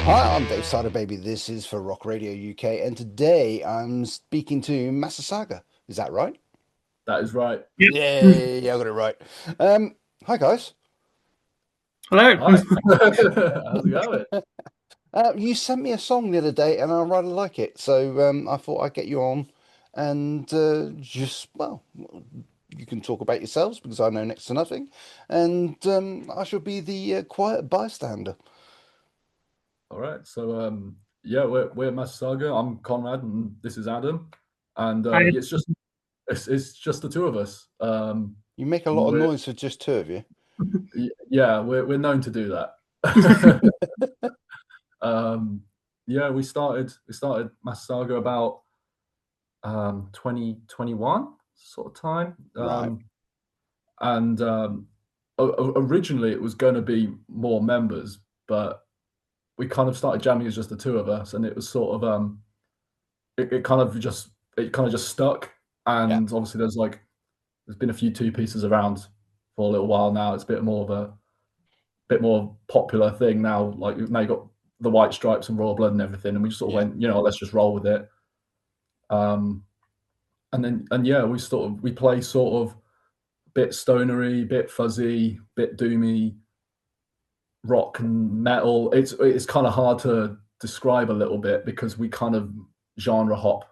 Hi, I'm Dave Cyderbaby. This is for Rock Radio UK, and today I'm speaking to Massasaga. Is that right? That is right. Yep. Yeah, I got it right. Hi guys. Hello. Hi. How's it going? You sent me a song the other day, and I rather like it, so I thought I'd get you on, and just you can talk about yourselves because I know next to nothing, and I shall be the quiet bystander. All right. So yeah, we're MASSASAUGA. I'm Conrad, and this is Adam. And I, yeah, it's just the two of us. You make a lot of We're noise for just two of you. yeah, we're known to do that. Yeah, we started MASSASAUGA about 2021 sort of time. Right. And Originally it was going to be more members, but we kind of started jamming as just the two of us, and it was sort of it kind of just stuck. Yeah. And obviously there's been a few two pieces around for a little while now. It's a bit more popular thing now. Like now you got the White Stripes and Royal Blood and everything, and we just sort of Yeah. went, let's just roll with it. And yeah, we play sort of bit stonery, bit fuzzy, bit doomy, rock and metal. It's kind of hard to describe a little bit because we kind of genre hop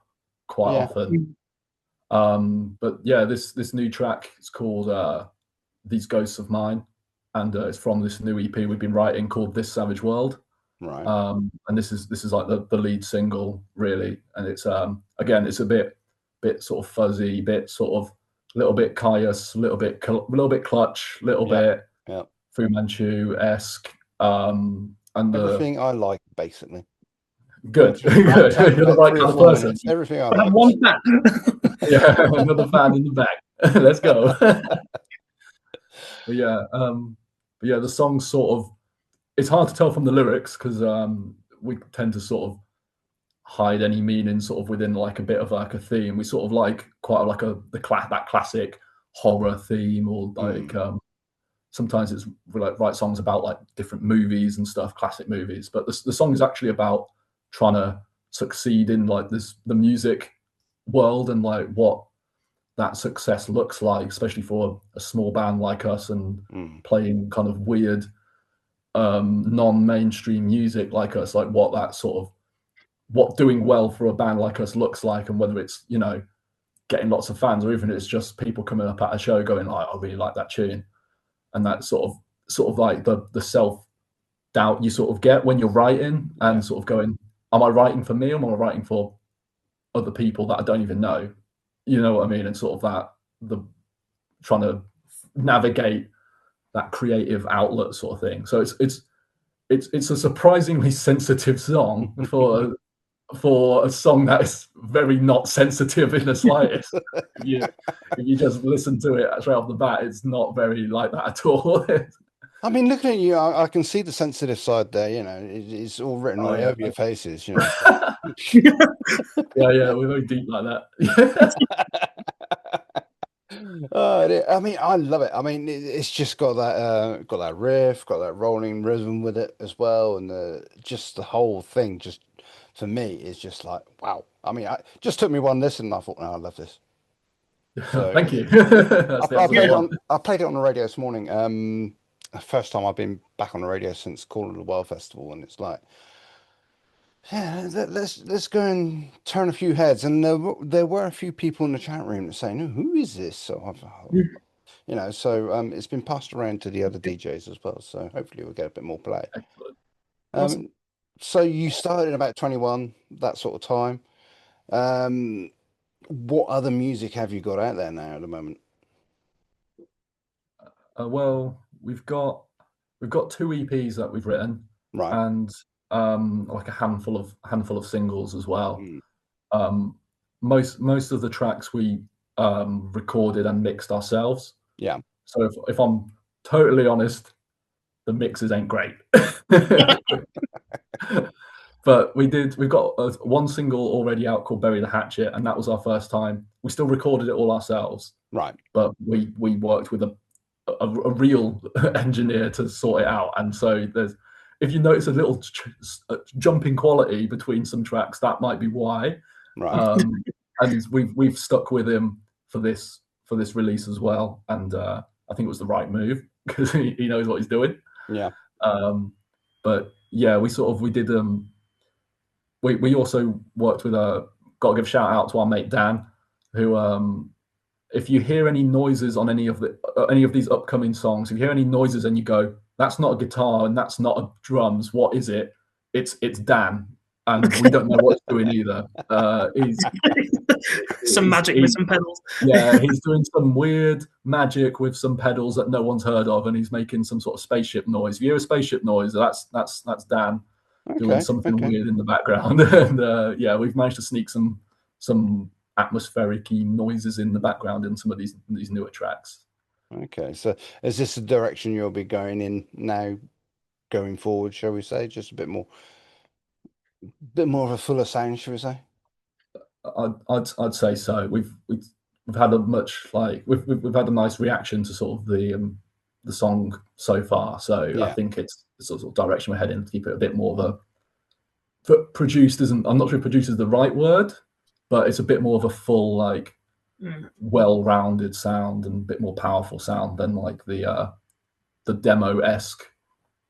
quite Yeah. often. But yeah, this new track is called "These Ghosts of Mine," and it's from this new EP we've been writing called "This Savage World." Right. And this is like the lead single really, and it's again it's a bit sort of fuzzy, bit sort of little bit Caius, little bit Clutch, little Yeah. bit Yeah. Fu Manchu-esque. And Everything I like, basically. good, Ramped good. up You're the about right three kind or of four person. minutes. Everything I I have like. one fan. Yeah, another fan in the back. Let's go. But yeah, the song's sort of, it's hard to tell from the lyrics because we tend to sort of hide any meaning sort of within like a bit of like a theme. We sort of like quite like that classic horror theme, or like sometimes it's we like write songs about like different movies and stuff, classic movies. But the song is actually about trying to succeed in like the music world, and like what that success looks like, especially for a small band like us, and playing kind of weird non-mainstream music like us, like what doing well for a band like us looks like, and whether it's getting lots of fans, or even it's just people coming up at a show going like, I really like that tune. And that sort of like the self doubt you sort of get when you're writing, and sort of going, am I writing for me, or am I writing for other people that I don't even know? You know what I mean? And sort of the trying to navigate that creative outlet sort of thing. So it's a surprisingly sensitive song for a song that is very not sensitive in the slightest. If you just listen to it straight off the bat, it's not very like that at all. I mean, looking at you, I can see the sensitive side there. It's all written Oh right yeah, over your faces. yeah, we're very deep like that. I mean, I love it. I mean, it's just got that riff, got that rolling rhythm with it as well, and just the whole thing. Just for me, is just like wow. I mean, I just took me one listen, and I thought, no, I love this. So Thank you. That's I played it one. I played it on the radio this morning. The first time I've been back on the radio since Call of the World Festival, and it's like, yeah, let's go and turn a few heads. And there were a few people in the chat room that saying, "Oh, who is this?" So it's been passed around to the other DJs as well. So hopefully we'll get a bit more play. Excellent. Awesome. So you started in about 21, that sort of time. What other music have you got out there now at the moment? Well, we've got two EPs that we've written, Right. and like a handful of singles as well. Mm. Most of the tracks we recorded and mixed ourselves. Yeah. So if I'm totally honest, the mixes ain't great. But we've got one single already out called "Bury the Hatchet," and that was our first time. We still recorded it all ourselves, Right. but we worked with a real engineer to sort it out, and so if you notice a little jump in quality between some tracks, that might be why. Right. And we've stuck with him for this release as well, and I think it was the right move because he knows what he's doing. Yeah. But yeah, we did. We also worked with got to give a shout out to our mate Dan, who if you hear any noises on any of these upcoming songs, if you hear any noises and you go, that's not a guitar and that's not a drums, what is it? It's Dan, and we don't know what he's doing either. Some magic with some pedals. Yeah, he's doing some weird magic with some pedals that no one's heard of, and he's making some sort of spaceship noise. If you hear a spaceship noise, that's Dan doing something weird in the background. And yeah, we've managed to sneak some atmospheric-y noises in the background in some of these newer tracks. Okay, so is this the direction you'll be going in now, going forward, shall we say? Just a bit more of a fuller sound, shall we say? I'd say so. We've had a much we've had a nice reaction to sort of the song so far. So Yeah. I think it's the sort of direction we're heading to keep it a bit more of produced isn't. I'm not sure if produced is the right word, but it's a bit more of a full well-rounded sound and a bit more powerful sound than like the demo-esque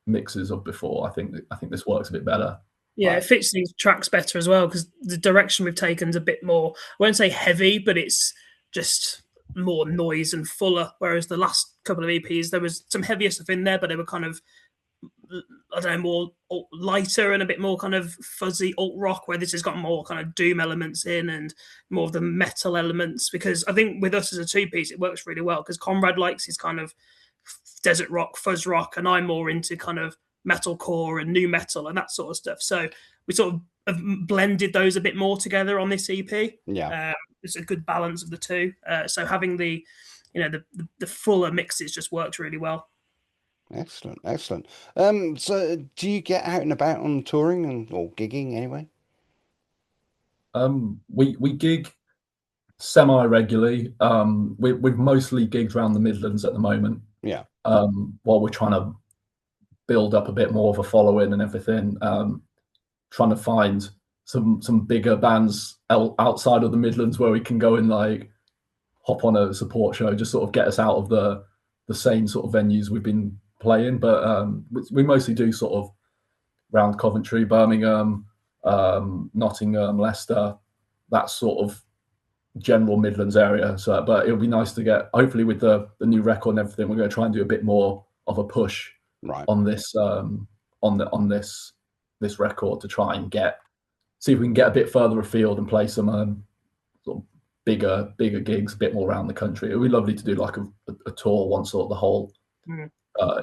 mixes of before. I think this works a bit better. Yeah, it fits these tracks better as well because the direction we've taken is a bit more, I won't say heavy, but it's just more noise and fuller. Whereas the last couple of EPs, there was some heavier stuff in there, but they were kind of, I don't know, more lighter and a bit more kind of fuzzy alt rock, where this has got more kind of doom elements in and more of the metal elements. Because I think with us as a two-piece, it works really well because Conrad likes his kind of desert rock, fuzz rock, and I'm more into kind of metalcore and new metal and that sort of stuff. So we sort of have blended those a bit more together on this EP. Yeah, it's a good balance of the two. So having the fuller mixes just worked really well. Excellent. So do you get out and about on touring or gigging anyway? We gig semi-regularly. We've mostly gigged around the Midlands at the moment. Yeah. While we're trying to build up a bit more of a following and everything, trying to find some bigger bands outside of the Midlands where we can go and like hop on a support show, just sort of get us out of the same sort of venues we've been playing. But we mostly do sort of around Coventry, Birmingham, Nottingham, Leicester, that sort of general Midlands area. So, but it'll be nice to get, hopefully with the new record and everything, we're going to try and do a bit more of a push on this on this record to try and see if we can get a bit further afield and play some sort of bigger gigs, a bit more around the country. It would be lovely to do like a tour once sort of the whole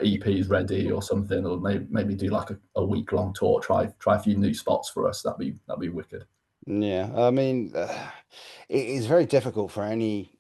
EP is ready or something, or maybe do like a week-long tour, try a few new spots for us. That'd be wicked. Yeah, I mean, it is very difficult for any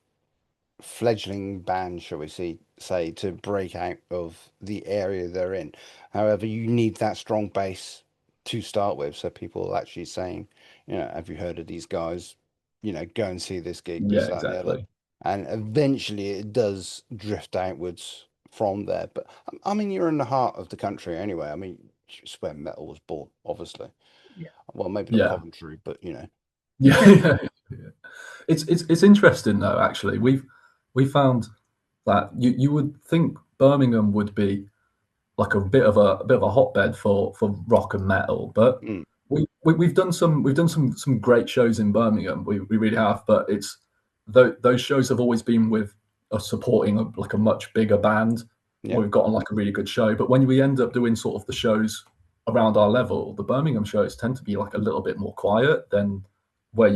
fledgling band, shall we say, to break out of the area they're in. However, you need that strong base to start with, so people are actually saying, have you heard of these guys? Go and see this gig. Yeah, exactly. And eventually it does drift outwards from there. But I mean, you're in the heart of the country anyway. I mean, it's where metal was born, obviously. Yeah. Well, maybe not Coventry, but Yeah. It's interesting though. Actually, we found that you would think Birmingham would be like a bit of a hotbed for rock and metal, but we've done some great shows in Birmingham. We really have, but it's those shows have always been with us supporting a much bigger band. Where we've gotten like a really good show. But when we end up doing sort of the shows around our level, the Birmingham shows tend to be like a little bit more quiet than where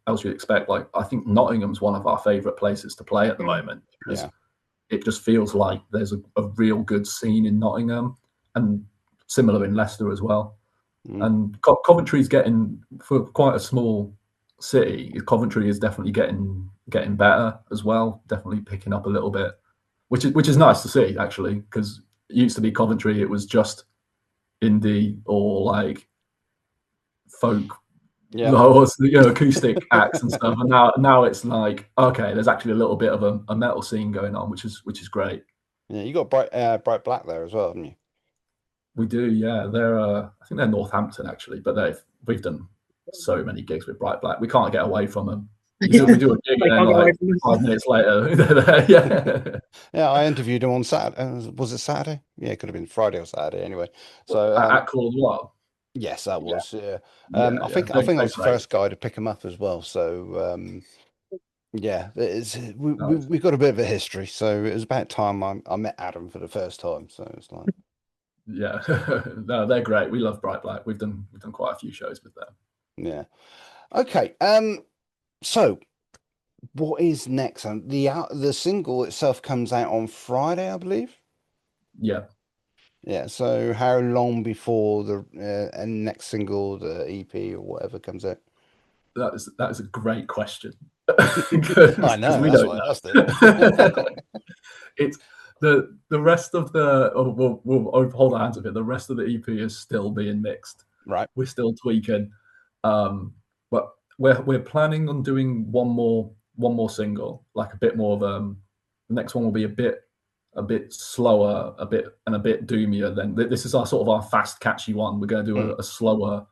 else you'd expect. Like I think Nottingham's one of our favourite places to play at the moment because it just feels like there's a real good scene in Nottingham, and similar in Leicester as well. And Coventry's getting, for quite a small city, Coventry is definitely getting better as well. Definitely picking up a little bit, which is nice to see actually, because it used to be Coventry, it was just indie or like folk, acoustic acts and stuff. And now it's like, okay, there's actually a little bit of a metal scene going on, which is great. Yeah, you got Bright Black there as well, haven't you? We do, yeah. They're I think they're Northampton actually, but we've done so many gigs with Bright Black. We can't get away from them. We do a gig and then like 5 minutes later, they're there. Yeah. Yeah, I interviewed him on Saturday. Was it Saturday? Yeah, it could have been Friday or Saturday anyway. So At Call as well. yes, that was. Yeah. Yeah, I yeah. think I was the great. first guy to pick him up as well. So yeah, Nice. we got a bit of a history. So it was about time I met Adam for the first time. So it's like, Yeah, no, they're great. We love Bright Black. We've done quite a few shows with them. yeah. Okay. So what is next? The single itself comes out on Friday, I believe. Yeah. Yeah. So how long before the next single, the EP or whatever comes out? That is a great question. I know, we that's don't why I asked know. It's the rest of the we'll hold our hands a bit. The rest of the EP is still being mixed. Right. We're still tweaking. But we're planning on doing one more single, like a bit more of the next one will be a bit slower, a bit doomier. Then this is our fast, catchy one. We're going to do a slower,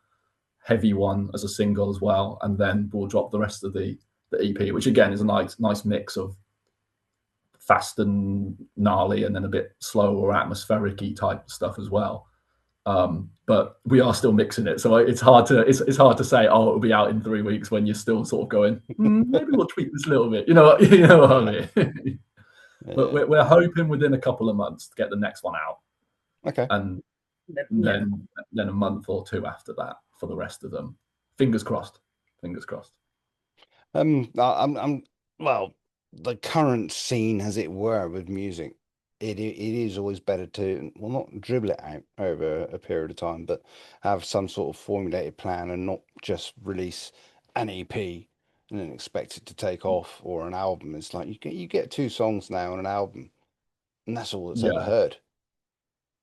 heavy one as a single as well, and then we'll drop the rest of the EP, which again is a nice mix of fast and gnarly, and then a bit slower, atmospheric-y type stuff as well. But we are still mixing it, so it's hard to say, oh, it'll be out in 3 weeks when you're still sort of going, maybe we'll tweak this a little bit. You know what I mean? But we're hoping within a couple of months to get the next one out. Okay. And then a month or two after that for the rest of them. Fingers crossed. I'm well, the current scene, as it were, with music, it is always better to, well, not dribble it out over a period of time, but have some sort of formulated plan and not just release an EP and then expect it to take off, or an album. It's like you get 2 songs now on an album, and that's all that's ever heard.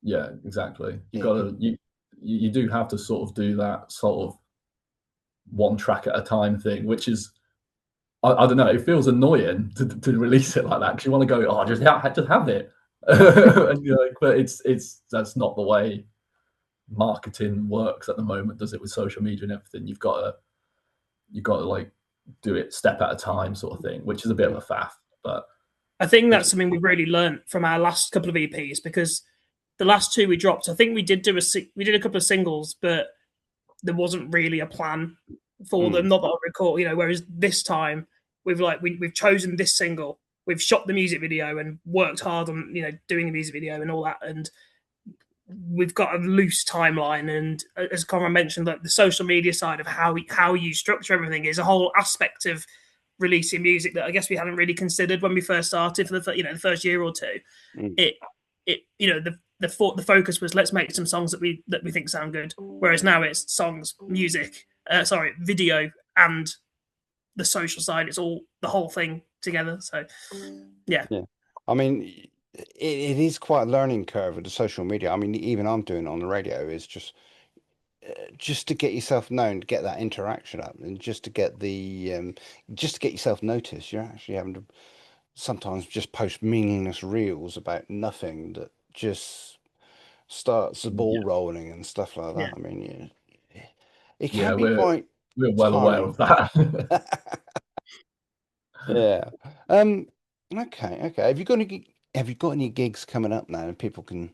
Yeah, exactly. You do have to sort of do that sort of one track at a time thing, which is, I don't know, it feels annoying to release it like that, because you want to go, oh, just have it. And you're like, but that's not the way marketing works at the moment, does it? With social media and everything, you've got to like do it step at a time, sort of thing, which is a bit of a faff. But I think that's something we've really learned from our last couple of EPs, because the last 2 we dropped, I think we did a couple of singles, but there wasn't really a plan for them. Not that I recall, Whereas this time we've chosen this single, we've shot the music video and worked hard on doing the music video and all that, and we've got a loose timeline. And as Conrad mentioned, like the social media side of how you structure everything is a whole aspect of releasing music that I guess we hadn't really considered when we first started for the first year or two. The focus was, let's make some songs that we think sound good, whereas now it's songs, music, video, and the social side. It's all the whole thing together. So yeah. I mean, it is quite a learning curve with the social media. I mean, even I'm doing it on the radio, is just to get yourself known, to get that interaction up, and just to get yourself noticed. You're actually having to sometimes just post meaningless reels about nothing that just starts the ball rolling and stuff like that. I mean, it can be quite. We're well aware of that. Yeah. Okay. Have you got any gigs coming up now, and people can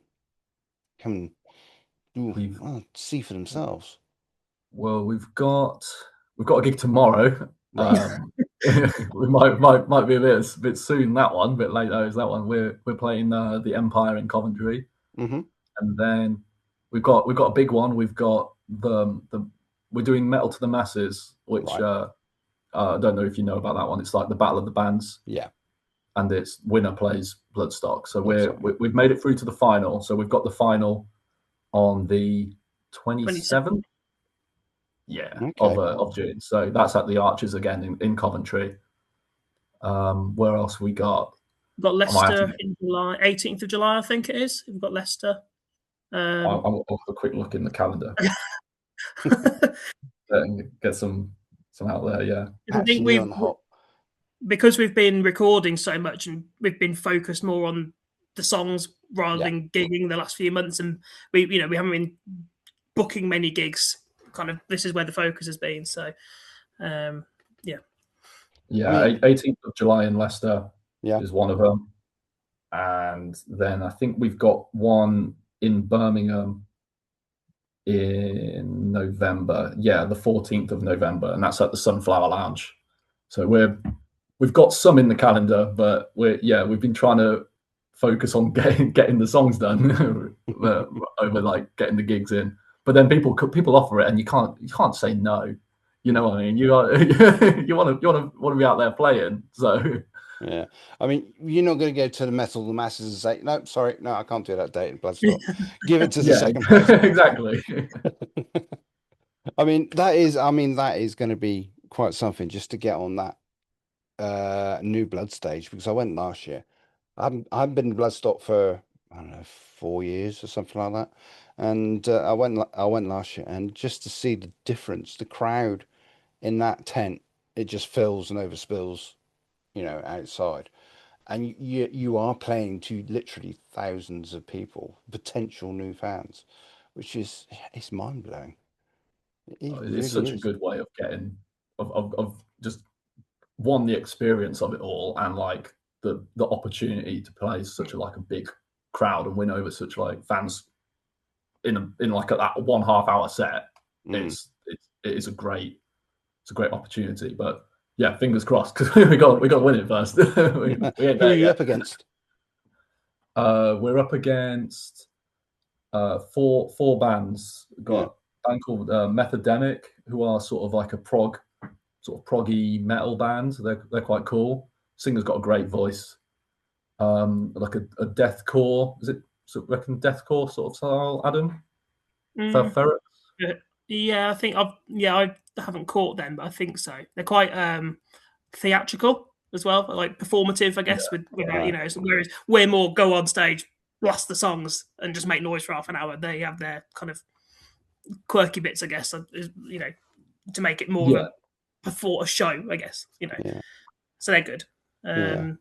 come see for themselves? Well, we've got a gig tomorrow. Right. We might be a bit soon, that one, a bit late though. Is that one? We're playing the Empire in Coventry, and then we've got a big one. We've got we're doing Metal to the Masses, which I don't know if you know about that one. It's like the Battle of the Bands. Yeah. And it's winner plays Bloodstock. So we've made it through to the final. So we've got the final on the 27th. Yeah, of June. So that's at the Arches again in Coventry. Where else we got? We've got Leicester in July, 18th of July, I think it is. We've got Leicester. I'll have a quick look in the calendar. Get some out there, yeah. I think because we've been recording so much and we've been focused more on the songs rather Yeah. than gigging the last few months, and we haven't been booking many gigs. Kind of, this is where the focus has been. So, yeah. Yeah, I mean, 18th of July in Leicester yeah, is one of them. And then I think we've got one in Birmingham in November. Yeah, the 14th of November, and that's at the Sunflower Lounge. So we've got some in the calendar, but we've been trying to focus on getting the songs done over like getting the gigs in. But then people offer it, and you can't say no. You know what I mean? You want to be out there playing. So yeah. I mean, you're not going to go to the Metal the Masses and say, no, sorry, no, I can't do that date in Bloodstock. Give it to the yeah, second place. exactly. I mean, that is going to be quite something just to get on that new blood stage, because I went last year. I haven't been in Bloodstock for, I don't know, 4 years or something like that. And I went last year, and just to see the difference, the crowd in that tent, it just fills and overspills, outside. And you are playing to literally thousands of people, potential new fans, which is it's mind blowing. It It's really such a is. good way of getting of just one, the experience of it all, and like the opportunity to play such a big crowd and win over such like fans in like that 1.5 hour set. Mm. It is a great opportunity. But yeah, fingers crossed, because we got to win it first. we ain't Who are there you yet. up against? We're up against four bands. We've got Yeah. a band called Methodemic, who are sort of like a proggy metal band. They're quite cool. Singer's got a great voice. Like a deathcore. Is it? So reckon deathcore sort of style, Adam? Mm. Ferret? Yeah, I haven't caught them, but I think so. They're quite theatrical as well, like performative, I guess. With that, Right. so whereas we're more go on stage, blast the songs, and just make noise for half an hour. They have their kind of quirky bits, I guess. To make it more of Yeah. a show, I guess. Yeah. So they're good. Yeah.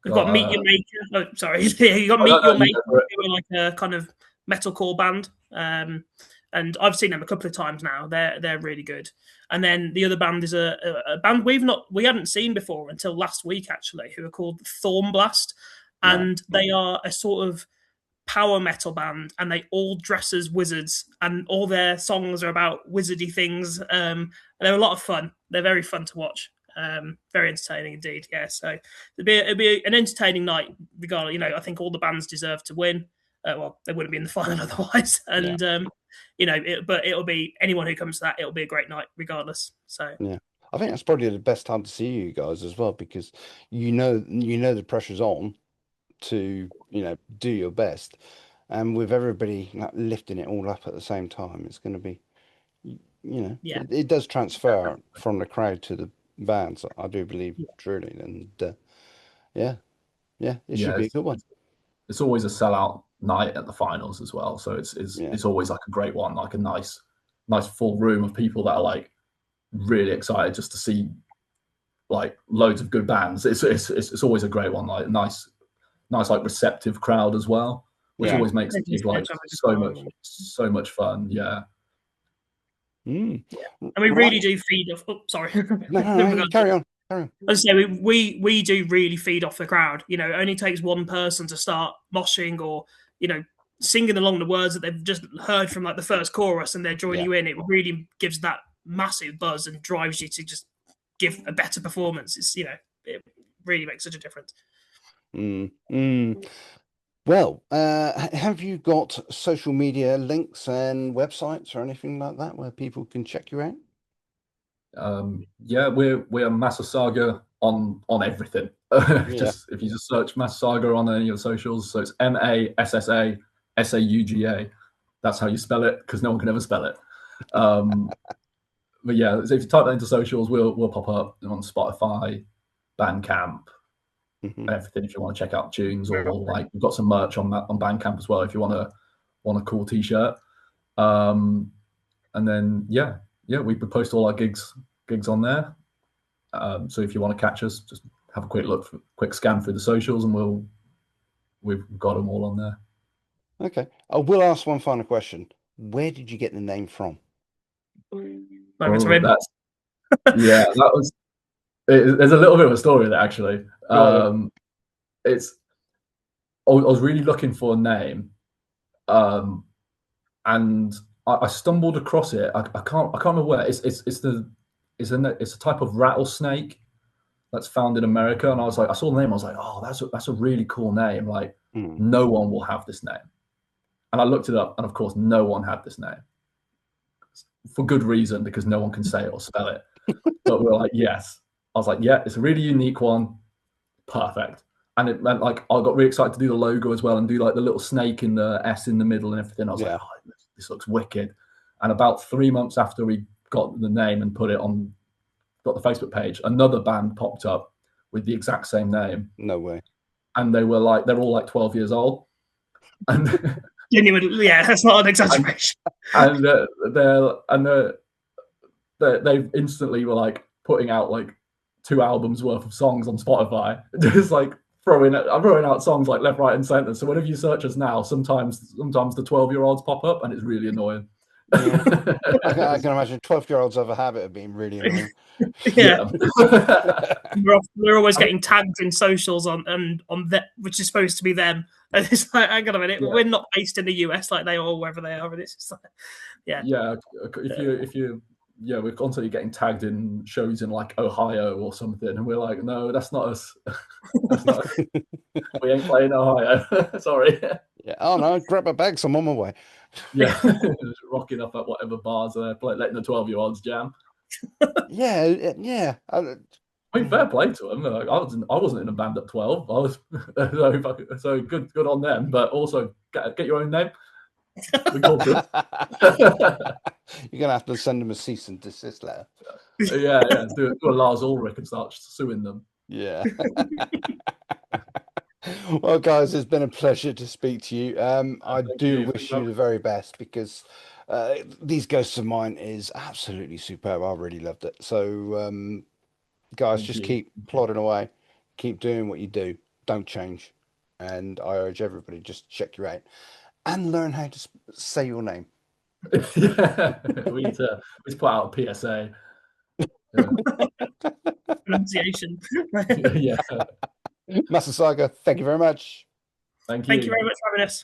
We've got Meet Your Maker. Oh, sorry. You got Oh, no, Meet Your no, Maker, who are like a kind of metalcore band. And I've seen them a couple of times now. They're really good. And then the other band is a band we hadn't seen before until last week, actually, who are called Thornblast. Right. And they are a sort of power metal band, and they all dress as wizards, and all their songs are about wizardy things. They're a lot of fun. They're very fun to watch. Very entertaining indeed. Yeah, so it'd be an entertaining night. Regardless, I think all the bands deserve to win. Well, they wouldn't be in the final otherwise. And but it'll be anyone who comes to that. It'll be a great night regardless. So Yeah. I think that's probably the best time to see you guys as well, because the pressure's on to, do your best. And with everybody like, lifting it all up at the same time, it's going to be, yeah, it does transfer from the crowd to the bands, I do believe, truly. And yeah, it should Yeah, be a good one. it's always a sellout night at the finals as well. So Yeah. it's always like a great one, like a nice full room of people that are like really excited just to see like loads of good bands. It's always a great one, like nice like receptive crowd as well, which Yeah. always makes the gig like so much fun. Yeah. Mm. And we really do feed off. Oh, sorry. No, carry on. As I say, we do really feed off the crowd. It only takes one person to start moshing or singing along the words that they've just heard from like the first chorus, and they're joining you in. It really gives that massive buzz and drives you to just give a better performance. It really makes such a difference. Well, have you got social media links and websites or anything like that where people can check you out? Yeah, we're MASSASAUGA on everything. Just if you just search MASSASAUGA on any of the socials, so it's MASSASAUGA. That's how you spell it, because no one can ever spell it. But yeah, so if you type that into socials, we'll pop up on Spotify, Bandcamp, everything. If you want to check out tunes, or like we've got some merch on Bandcamp as well. If you want a cool T-shirt, and then we post all our gigs on there. So if you want to catch us, just have a quick scan through the socials, and we'll we've got them all on there. Okay. I will ask one final question. Where did you get the name from? Oh, that's yeah, that was. There's a little bit of a story there actually. It's I was really looking for a name, and I stumbled across it. I can't remember where. It's a type of rattlesnake that's found in America, and I was like, I saw the name, I was like, oh, that's a really cool name. Like, no one will have this name. And I looked it up, and of course, no one had this name for good reason, because no one can say it or spell it. But we're like, yes. I was like, yeah, it's a really unique one. Perfect. And it meant like I got really excited to do the logo as well and do like the little snake in the S in the middle and everything. I was like, oh, this looks wicked. And about 3 months after we got the name and got the Facebook page, another band popped up with the exact same name. No way. And they're all like 12 years old. And genuinely, yeah, that's not an exaggeration. And they instantly were like putting out like 2 albums worth of songs on Spotify, just like throwing out songs like left, right, and center. So whenever you search us now, sometimes the 12-year-olds pop up, and it's really annoying. Yeah. I can imagine 12-year-olds have a habit of being really annoying. Yeah. We're always getting tagged in socials on that, which is supposed to be them. And it's like, hang on a minute, we're not based in the US like they are, or wherever they are, and it's just like, we're constantly getting tagged in shows in like Ohio or something, and we're like, no, that's not us. That's not us. We ain't playing Ohio. Sorry. Yeah. Oh no, grab a bag, I'm on my way. Yeah. Rocking up at whatever bars they're letting the 12-year-olds jam. Yeah. I mean, fair play to them. Like, I wasn't in a band at 12. I was so good on them. But also get your own name. You're gonna have to send them a cease and desist letter. Yeah. Do a Lars Ulrich and start suing them. Yeah. Well, guys, it's been a pleasure to speak to you. I do wish you the very best, because These Ghosts of Mine is absolutely superb. I really loved it. So, guys, just keep plodding away, keep doing what you do, don't change. And I urge everybody, just check you out and learn how to say your name. Yeah, we need to put out a PSA. Pronunciation. Yeah. MASSASAUGA, thank you very much. Thank you. Thank you very much for having us.